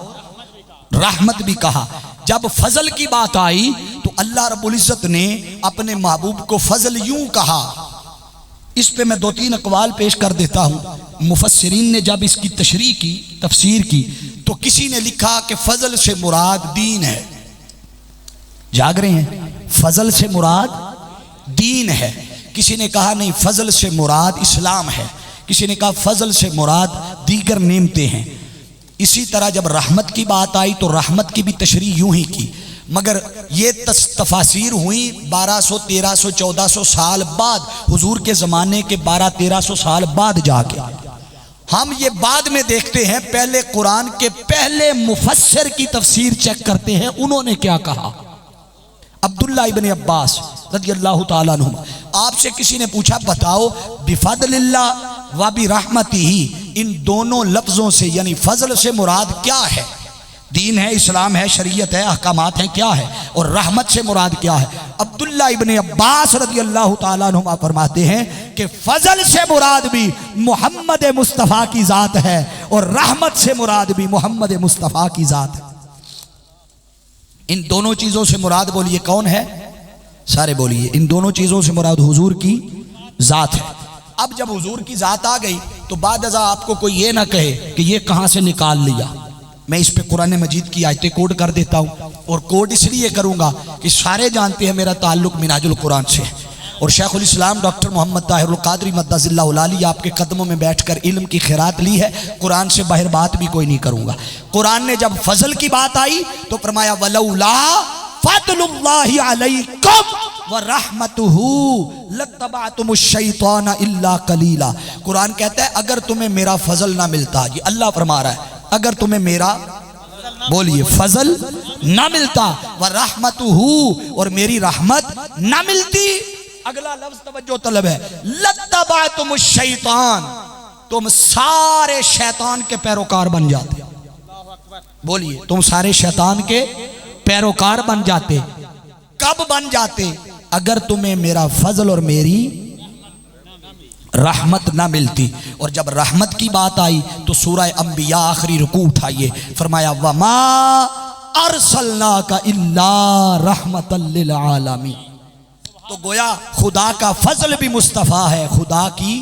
रहमत भी कहा। जब फजल की बात आई तो अल्लाह रब्बुल इज़्ज़त ने अपने महबूब को फजल यूं कहा। इस पे मैं दो तीन अकवाल पेश कर देता हूँ। मुफस्सिरीन ने जब इसकी तशरीह की, तफसीर की, तो किसी ने लिखा कि फजल से मुराद दीन है। जाग रहे हैं, फजल से मुराद दीन है। किसी ने कहा नहीं, फजल से मुराद इस्लाम है। किसी ने कहा फजल से मुराद दीगर नेमतें हैं। इसी तरह जब रहमत की बात आई तो रहमत की भी तशरीह यूं ही की, मगर ये तफासिर हुई 1200, 1300, 1400 साल बाद, हुजूर के ज़माने के 1200-1300 साल बाद जाके हम ये बाद में देखते हैं। पहले कुरान के पहले मुफस्सिर की तफसीर चेक करते हैं, उन्होंने क्या कहा। अब्दुल्ला इब्न अब्बास रज़ियल्लाहु ताला अन्हु, आपसे किसी ने पूछा बताओ बिफदलिल्लाह व बिरहमतिही, इन दोनों लफ्ज़ों से यानी फजल से मुराद क्या है। दीन है, इस्लाम है, शरीयत है, अहकामात हैं, क्या है, और रहमत से मुराद क्या है। अब्दुल्ला इब्न अब्बास रज़ियल्लाहु ताला अन्हुमा फरमाते हैं कि फजल से मुराद भी मोहम्मद मुस्तफ़ा की ज़ात है और रहमत से मुराद भी मोहम्मद मुस्तफ़ा की ज़ात है। इन दोनों चीज़ों से मुराद बोलिए कौन है, सारे बोलिए। इन दोनों चीज़ों से मुराद हुजूर की ज़ात है। अब जब हुजूर की ज़ात आ गई तो बाद अज़ा आपको कोई ये ना कहे कि ये कहाँ से निकाल लिया। मैं इस पे कुरान मजीद की आयतें कोड कर देता हूँ, और कोड इसलिए करूँगा कि सारे जानते हैं मेरा ताल्लुक़ मिनाजुल कुरान से है, और शेखुल इस्लाम डॉक्टर मोहम्मद ताहिरुल क़ादरी मद्दज़िल्लाहुल आली आपके कदमों में बैठकर इल्म की खैरात ली है। कुरान से बाहर बात भी कोई नहीं करूँगा। कुरान ने जब फजल की बात आई तो फरमाया वलौला फदलुल्लाहि अलैकुम व रहमतुहु लत्तबअतुमुश शैतान इल्ला कलीला। कुरान कहता है अगर तुम्हें मेरा फजल ना मिलता, ये अल्लाह फरमा रहा है, अगर तुम्हें मेरा, बोलिए, फजल ना मिलता, व रहमतुहु, और मेरी रहमत ना मिलती, अगला लफ्ज तवज्जो तलब है, लत्तबअतुमुश शैतान, तुम सारे शैतान के पैरोकार बन जाते। बोलिए, तुम सारे शैतान के पैरोकार बन जाते। कब बन जाते, अगर तुम्हें मेरा फजल और मेरी रहमत ना मिलती। और जब रहमत की बात आई तो सूरह अंबिया आखिरी रुकू उठाइए, फरमाया वमा अरसलनाका इल्ला रहमतल लिल आलमीन। तो गोया खुदा का फजल भी मुस्तफ़ा है, खुदा की,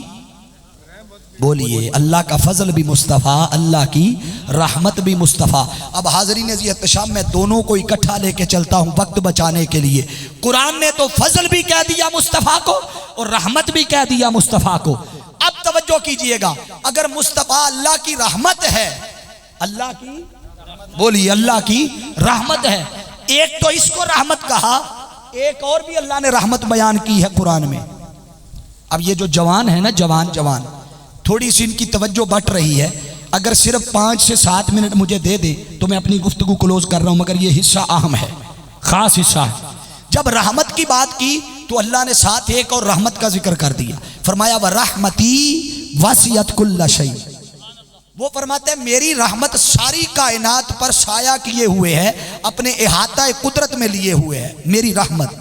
बोलिए, अल्लाह का फजल भी मुस्तफ़ा, अल्लाह की रहमत भी मुस्तफ़ा। अब हाज़रीन एहतशाम मैं दोनों को इकट्ठा लेके चलता हूँ वक्त बचाने के लिए। कुरान ने तो फजल भी कह दिया मुस्तफ़ा को और रहमत भी कह दिया मुस्तफ़ा को। अब तवज्जो कीजिएगा, अगर मुस्तफ़ा अल्लाह की रहमत है, अल्लाह की, बोलिए, अल्लाह की रहमत है, एक तो इसको रहमत कहा, एक और भी अल्लाह ने रहमत बयान की है कुरान में। अब ये जो जवान है ना, जवान थोड़ी सी इनकी तवज्जो बट रही है, अगर सिर्फ 5 से 7 मिनट मुझे दे दे तो मैं अपनी गुफ्तगू क्लोज कर रहा हूं, मगर ये हिस्सा अहम है, खास हिस्सा है। जब रहमत की बात की तो अल्लाह ने साथ एक और रहमत का जिक्र कर दिया, फरमाया व रहमती वसियत कुल्ल शै। वो फरमाते हैं मेरी रहमत सारी कायनात पर साया किए हुए है, अपने इहाता कुदरत में लिए हुए है मेरी रहमत।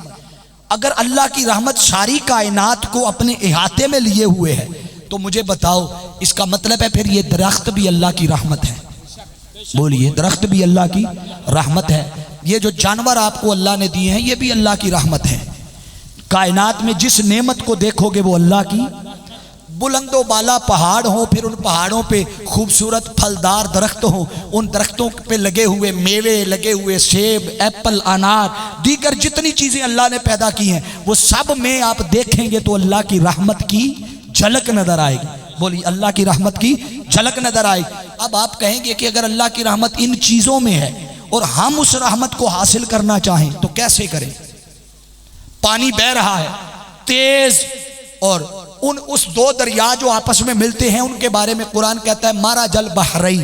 अगर अल्लाह की रहमत सारी कायनात को अपने इहाते में लिए हुए है तो मुझे बताओ, इसका मतलब है फिर ये दरख्त भी अल्लाह की रहमत है। बोलिए, दरख्त भी अल्लाह की रहमत है। ये जो जानवर आपको अल्लाह ने दिए हैं ये भी अल्लाह की रहमत है। कायनात में जिस नेमत को देखोगे वो अल्लाह की। बुलंदो बाला पहाड़ हो, फिर उन पहाड़ों पे खूबसूरत फलदार दरख्त हो, उन दरख्तों पे लगे हुए मेवे, लगे हुए सेब, एप्पल, अनार, दीगर जितनी चीज़ें अल्लाह ने पैदा की हैं, वो सब में आप देखेंगे तो अल्लाह की रहमत की झलक नजर आएगी। बोलिए, अल्लाह की रहमत की झलक नजर आएगी। अब आप कहेंगे कि अगर अल्लाह की रहमत इन चीज़ों में है और हम उस रहमत को हासिल करना चाहें तो कैसे करें? पानी बह रहा है तेज, और उस दो दरिया जो आपस में मिलते हैं उनके बारे में कुरान कहता है मारा जल बहरई।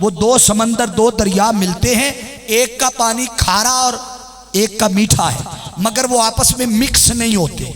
वो दो समंदर, दो दरिया मिलते हैं, एक का पानी खारा और एक का मीठा है, मगर वो आपस में मिक्स नहीं होते,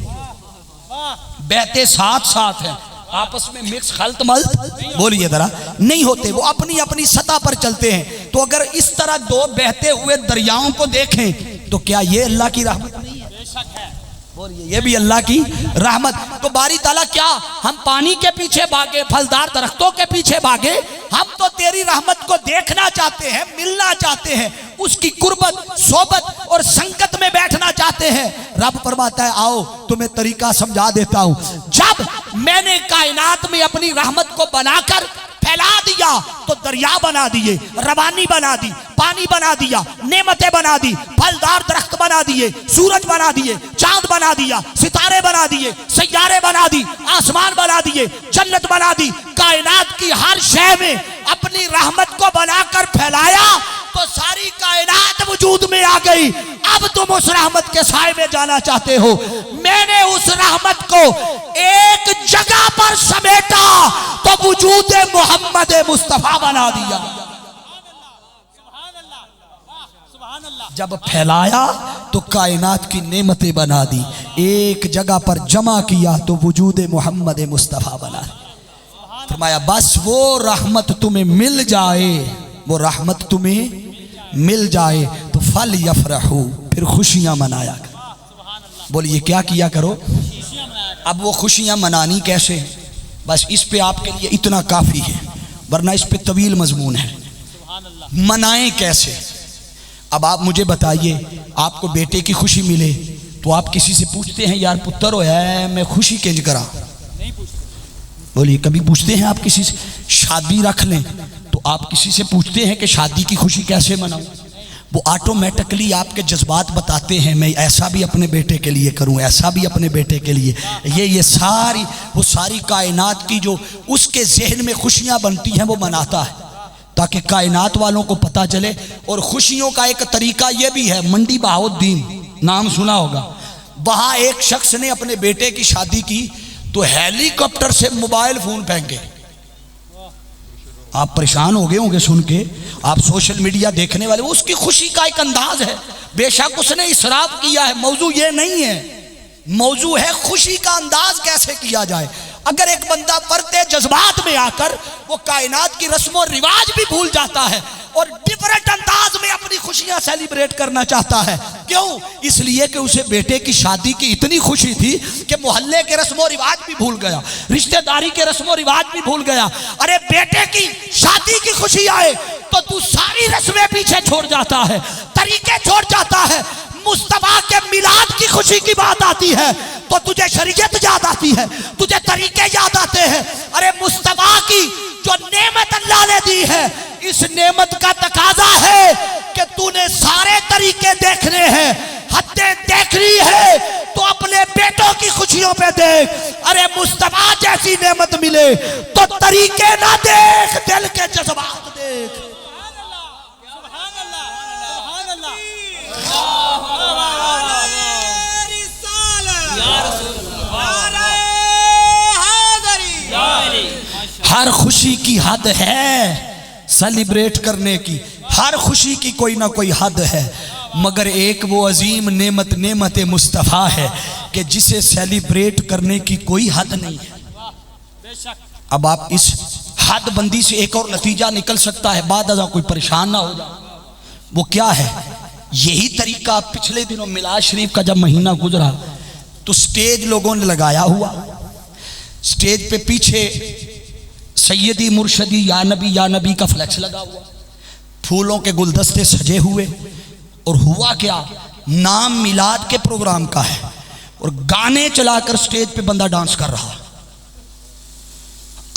बहते साथ साथ हैं, आपस में मिक्स खल्त मल्त बोलिए जरा नहीं होते, वो अपनी अपनी सतह पर चलते हैं। तो अगर इस तरह दो बहते हुए दरियाओं को देखें तो क्या ये अल्लाह की रहमत नहीं है? बेशक है, बोलिए ये भी अल्लाह की रहमत। तो बारी ताला क्या हम पानी के पीछे भागे, फलदार दरख्तों के पीछे भागे? हम तो तेरी रहमत को देखना चाहते हैं, मिलना चाहते हैं, उसकी कुर्बत, सोबत और संगत में बैठना चाहते हैं। रब फरमाता है आओ तुम्हें तरीका समझा देता हूं। जब मैंने कायनात में अपनी रहमत को बनाकर फैला दिया तो दरिया बना दिए, रवानी बना दी, पानी बना दिया, नेमतें बना दी, फलदार दरख्त बना दिए, सूरज बना दिए, चांद बना दिया, सितारे बना दिए, सैयारे बना दी, आसमान बना दिए, जन्नत बना दी, कायनात की हर शय में अपनी रहमत को बनाकर फैलाया तो सारी कायनात वजूद में आ गई। अब तुम उस रहमत के साए में जाना चाहते हो, मैंने उस रहमत को एक जगह पर समेटा तो वजूद मोहम्मद मुस्तफा बना दिया। जब फैलाया तो कायनात की नेमतें बना दी, एक जगह पर जमा किया तो वजूद मोहम्मद मुस्तफा बना दी। फरमाया बस वो रहमत तुम्हें मिल जाए, वो रहमत तुम्हें मिल जाए तो फल यफरहू, फिर खुशियां मनाया करो। बोलिए क्या किया करो? अब वो खुशियां मनानी कैसे? बस इस पे आपके लिए इतना काफी है, वरना इस पे तवील मजमून है। मनाएं कैसे? अब आप मुझे बताइए, आपको बेटे की खुशी मिले तो आप किसी से पूछते हैं यार पुत्र हो है मैं खुशी केंज करा? बोलिए कभी पूछते हैं आप किसी से? शादी रख लें तो आप किसी से पूछते हैं कि शादी की खुशी कैसे मनाऊं? वो ऑटोमेटिकली आपके जज्बात बताते हैं मैं ऐसा भी अपने बेटे के लिए करूं, ऐसा भी अपने बेटे के लिए। ये सारी वो सारी कायनात की जो उसके जहन में खुशियां बनती हैं वो मनाता है ताकि कायनात वालों को पता चले। और खुशियों का एक तरीका ये भी है, मंडी बहाउद्दीन नाम सुना होगा, वहां एक शख्स ने अपने बेटे की शादी की तो हेलीकॉप्टर से मोबाइल फोन फेंके। आप परेशान हो गए होंगे सुन के, आप सोशल मीडिया देखने वाले, उसकी खुशी का एक अंदाज है। बेशक उसने इसराफ किया है, मौजू ये नहीं है, मौजू है खुशी का अंदाज कैसे किया जाए। अगर एक बंदा परते जज्बात में आकर वो कायनात की रस्म और रिवाज भी भूल जाता है और डिफरेंट अंदाज में अपनी खुशियां सेलिब्रेट करना चाहता है, क्यों? इसलिए कि उसे बेटे की शादी की इतनी खुशी थी कि मोहल्ले के रस्म और रिवाज भी भूल गया, रिश्तेदारी के रस्म और रिवाज भी भूल गया। अरे बेटे की शादी की खुशी आए तो तू सारी रस्में पीछे छोड़ जाता है, तरीके छोड़ जाता है। मुस्तफा के मिलाद की खुशी की बात आती है तो तुझे शरीयत याद आती है, तुझे तरीके याद आते हैं। अरे मुस्तफा की जो नेमत अल्लाह ने दी है, इस नेमत का तकाजा है कि तूने सारे तरीके देखने हैं, हद्दें देखनी है तो अपने बेटों की खुशियों पे देख। अरे मुस्तफा जैसी नेमत मिले तो तरीके ना देख, दिल के जज्बात देख। हर खुशी की हद है सेलिब्रेट करने की, हर खुशी की कोई ना कोई हद है, मगर एक वो अजीम नेमत नेमत मुस्तफ़ा है कि जिसे सेलिब्रेट करने की कोई हद नहीं है। अब आप इस हद बंदी से एक और नतीजा निकल सकता है, बाद अज़ा कोई परेशान ना हो जाए। वो क्या है? यही तरीका पिछले दिनों मिलाद शरीफ का जब महीना गुजरा तो स्टेज लोगों ने लगाया हुआ, स्टेज पे पीछे सैयदी मुर्शदी या नबी का फ्लैक्स लगा हुआ, फूलों के गुलदस्ते सजे हुए, और हुआ क्या, नाम मिलाद के प्रोग्राम का है और गाने चलाकर स्टेज पे बंदा डांस कर रहा।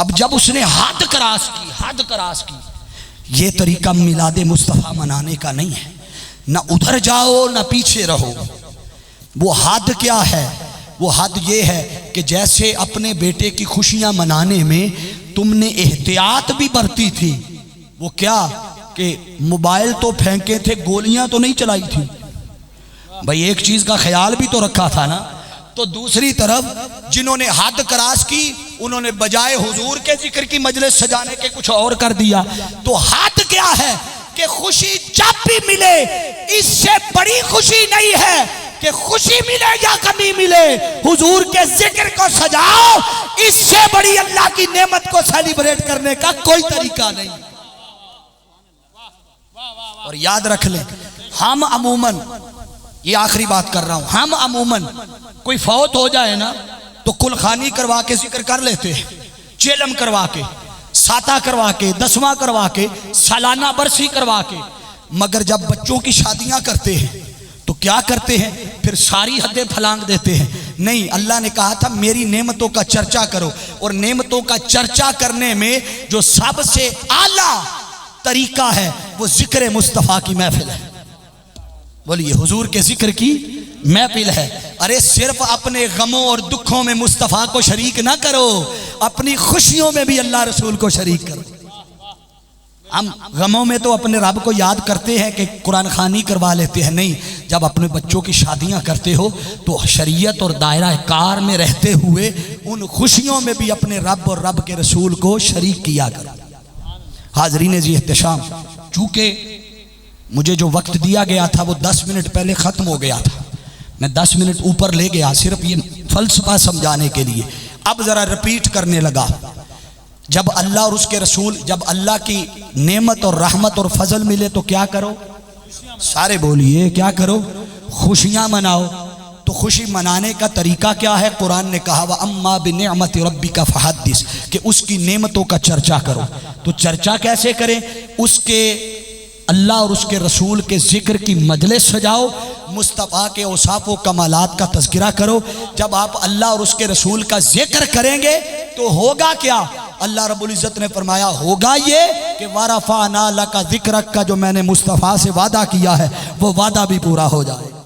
अब जब उसने हद क्रॉस की, ये तरीका मिलाद मुस्तफ़ा मनाने का नहीं है। ना उधर जाओ ना पीछे रहो। वो हद क्या है? वो हद ये है कि जैसे अपने बेटे की खुशियां मनाने में तुमने एहतियात भी बरती थी, वो क्या कि मोबाइल तो फेंके थे, गोलियां तो नहीं चलाई थी भाई, एक चीज का ख्याल भी तो रखा था ना। तो दूसरी तरफ जिन्होंने हद क्रॉस की उन्होंने बजाय हुजूर के जिक्र की मजलिस सजाने के कुछ और कर दिया। तो हद क्या है कि खुशी जब भी मिले इससे बड़ी खुशी नहीं है कि खुशी मिले या गमी मिले, हुजूर के जिक्र को सजाओ, इससे बड़ी अल्लाह की नेमत को सेलिब्रेट करने का कोई तरीका नहीं। और याद रख लें, हम अमूमन, ये आखिरी बात कर रहा हूं, हम अमूमन कोई फौत हो जाए ना तो कुलखानी करवा के जिक्र कर लेते हैं, चेलम करवा के, साता करवा के, दसवां करवा के, सालाना बरसी करवा के। मगर जब बच्चों की शादियां करते हैं तो क्या करते हैं, फिर सारी हदें फलांग देते हैं। नहीं, अल्लाह ने कहा था मेरी नेमतों का चर्चा करो, और नेमतों का चर्चा करने में जो सबसे आला तरीका है वो जिक्र मुस्तफ़ा की महफिल है। बोलिए, हुजूर के जिक्र की महफिल है। अरे सिर्फ अपने गमों और दुखों में मुस्तफ़ा को शरीक ना करो, अपनी खुशियों में भी अल्लाह रसूल को शरीक करो। हम गमों में तो अपने रब को याद करते हैं कि कुरान खानी करवा लेते हैं, नहीं, जब अपने बच्चों की शादियां करते हो तो शरीयत और दायरा कार में रहते हुए उन खुशियों में भी अपने रब और रब के रसूल को शरीक किया करो। हाजरीन जी एहतशाम, चूँकि मुझे जो वक्त दिया गया था वो 10 मिनट पहले ख़त्म हो गया था, मैं 10 मिनट ऊपर ले गया सिर्फ ये फलसफा समझाने के लिए। अब ज़रा रिपीट करने लगा, जब अल्लाह और उसके रसूल, जब अल्लाह की नेमत और रहमत और फजल मिले तो क्या करो, सारे बोलिए क्या करो, खुशियाँ मनाओ। तो खुशी मनाने का तरीका क्या है, कुरान ने कहा व अम्मा बिनिअमति रब्बिका फहद्दिस, कि उसकी नेमतों का चर्चा करो। तो चर्चा कैसे करें, उसके अल्लाह और उसके रसूल के जिक्र की मजलिस सजाओ, मुस्तफ़ा के औसाफ व कमालात का तज़किरा करो। जब आप अल्लाह और उसके रसूल का जिक्र करेंगे तो होगा क्या, अल्लाह रब्बुल इज़्ज़त ने फरमाया होगा ये कि वरफ़अना लका ज़िक्रक का जो मैंने मुस्तफ़ा से वादा किया है वो वादा भी पूरा हो जाए।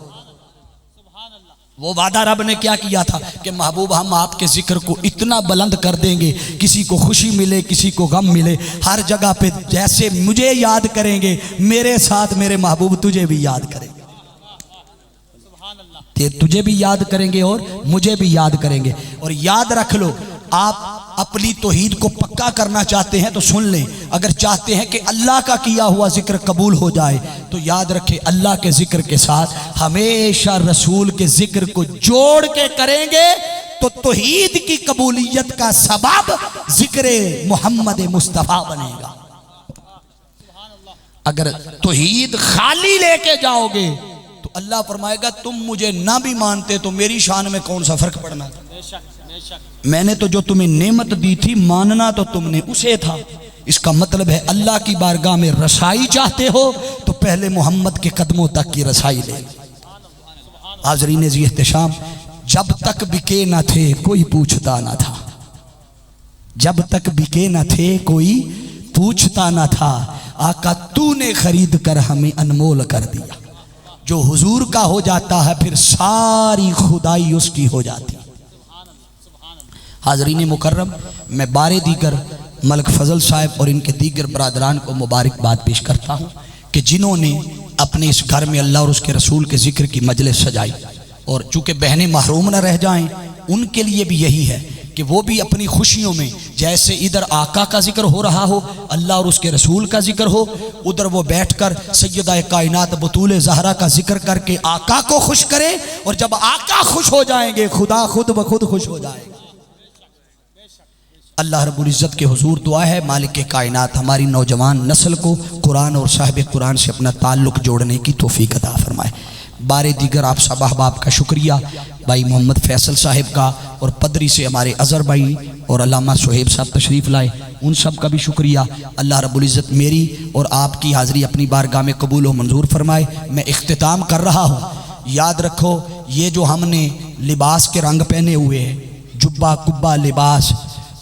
वो वादा रब ने क्या किया था कि महबूब हम आपके जिक्र को इतना बुलंद कर देंगे, किसी को खुशी मिले किसी को गम मिले, हर जगह पे जैसे मुझे याद करेंगे मेरे साथ मेरे महबूब तुझे भी याद करेंगे, तुझे भी याद करेंगे और मुझे भी याद करेंगे। और याद रख लो, आप अपनी तौहीद को पक्का करना चाहते हैं तो सुन लें, अगर चाहते हैं कि अल्लाह का किया हुआ जिक्र कबूल हो जाए तो याद रखें अल्लाह के जिक्र के साथ हमेशा रसूल के जिक्र को जोड़ के करेंगे तो तौहीद की कबूलियत का सबब जिक्र मोहम्मद मुस्तफ़ा बनेगा। अगर तौहीद खाली लेके जाओगे तो अल्लाह फरमाएगा तुम मुझे ना भी मानते तो मेरी शान में कौन सा फर्क पड़ना था, मैंने तो जो तुम्हें नेमत दी थी मानना तो तुमने उसे था। इसका मतलब है अल्लाह की बारगाह में रसाई चाहते हो तो पहले मोहम्मद के कदमों तक की रसाई ले। हाज़रीन जी एहतशाम, जब तक बिके न थे कोई पूछता न था, जब तक बिके न थे कोई पूछता न था, आका तूने खरीद कर हमें अनमोल कर दिया। जो हुजूर का हो जाता है फिर सारी खुदाई उसकी हो जाती। हाज़रीन मुकर्रम, मैं बारे दीगर मलक फजल साहब और इनके दीगर बरादरान को मुबारकबाद पेश करता हूँ कि जिन्होंने अपने इस घर में अल्लाह और उसके रसूल के ज़िक्र की मजलिस सजाई। और चूँकि बहनें महरूम न रह जाएं, उनके लिए भी यही है कि वो भी अपनी खुशियों में जैसे इधर आका का जिक्र हो रहा हो, अल्लाह और उसके रसूल का जिक्र हो, उधर वो बैठकर सैयदा कायनात बतूल ज़हरा का जिक्र करके आका को खुश करें। और जब आका खुश हो जाएंगे खुदा खुद ब खुद खुश हो जाएगा। अल्लाह रब्बुल इज़्ज़त के हुजूर दुआ है मालिक कायनात हमारी नौजवान नस्ल को कुरान और साहिब कुरान से अपना ताल्लुक़ जोड़ने की तौफीक अता फरमाए। बारे दीगर आप सब अहबाब का शुक्रिया, भाई मोहम्मद फैसल साहिब का और पदरी से हमारे अज़हर भाई और अल्लामा सुहेब साहब तशरीफ़ लाए, उन सब का भी शुक्रिया। अल्लाह रब्बुल इज़्ज़त मेरी और आपकी हाज़िरी अपनी बारगाह में कबूल व मंजूर फरमाए। मैं इख्तिताम कर रहा हूँ, याद रखो ये जो हमने लिबास के रंग पहने हुए हैं, जुब्बा कुब्बा लिबास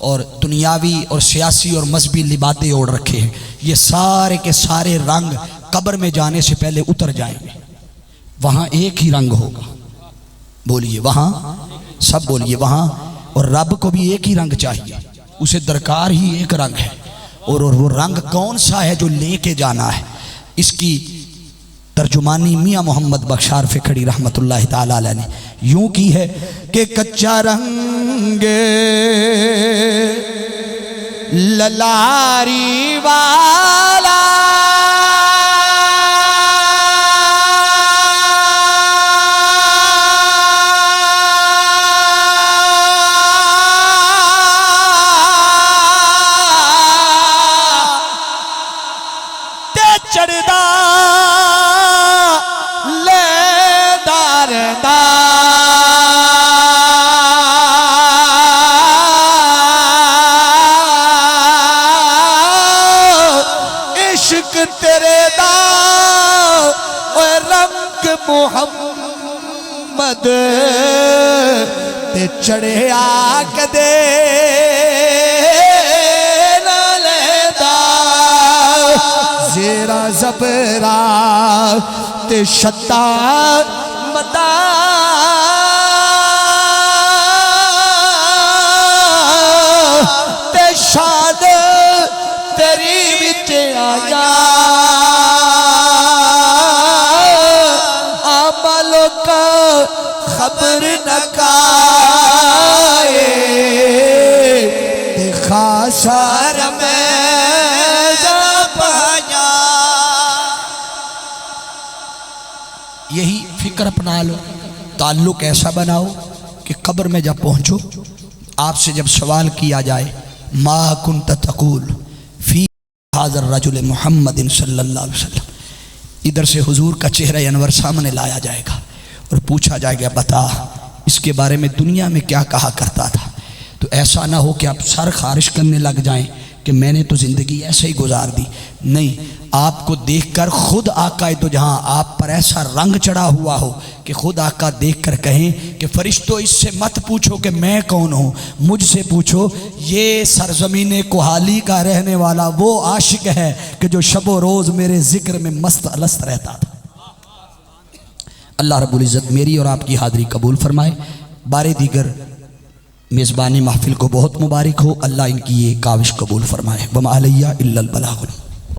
और दुनियावी और सियासी और मजहबी लिबाते ओढ़ रखे हैं, ये सारे के सारे रंग कब्र में जाने से पहले उतर जाएंगे। वहाँ एक ही रंग होगा, बोलिए वहाँ, सब बोलिए वहाँ। और रब को भी एक ही रंग चाहिए, उसे दरकार ही एक रंग है। और वो रंग कौन सा है जो लेके जाना है, इसकी तर्जुमानी मियाँ मोहम्मद बख्शार फ़िकड़ी रहमतुल्लाह ताला अलैह ने यूँ की है कि कच्चा रंग ललारी वाला मुहम्मद ते चढ़िया कदे ना लेदा जेरा ज़बरा ते शता मदा ते शाद तेरी विच आया आमलों का खबर न काए ते खासार में पाया। यही फिक्र अपना लो, ताल्लुक ऐसा बनाओ कि कब्र में जब पहुंचो आपसे जब सवाल किया जाए मा कुन्त तक़ूल फी हाज़र रजुल मुहम्मदिन सल्लल्लाहु अलैहि वसल्लम, इधर से हुजूर का चेहरा अनवर सामने लाया जाएगा और पूछा जाएगा बता इसके बारे में दुनिया में क्या कहा करता था। तो ऐसा ना हो कि आप सर खारिश करने लग जाएं कि मैंने तो ज़िंदगी ऐसे ही गुजार दी। नहीं, आपको देखकर खुद आका तो जहाँ आप पर ऐसा रंग चढ़ा हुआ हो कि खुद आका देखकर कहें कि फरिश्तों इससे मत पूछो कि मैं कौन हूँ, मुझसे पूछो ये सरजमीन कोहाली का रहने वाला वो आशिक है कि जो शबो रोज़ मेरे ज़िक्र में मस्त अलस्त रहता था। अल्लाह रब्बुल इज़्ज़त मेरी और आपकी हाज़री कबूल फरमाए। बारे दीगर मेज़बानी महफिल को बहुत मुबारक हो। अल्लाह इनकी ये काविश कबूल फरमाए। वमा अलैया इल्लल बलागुल।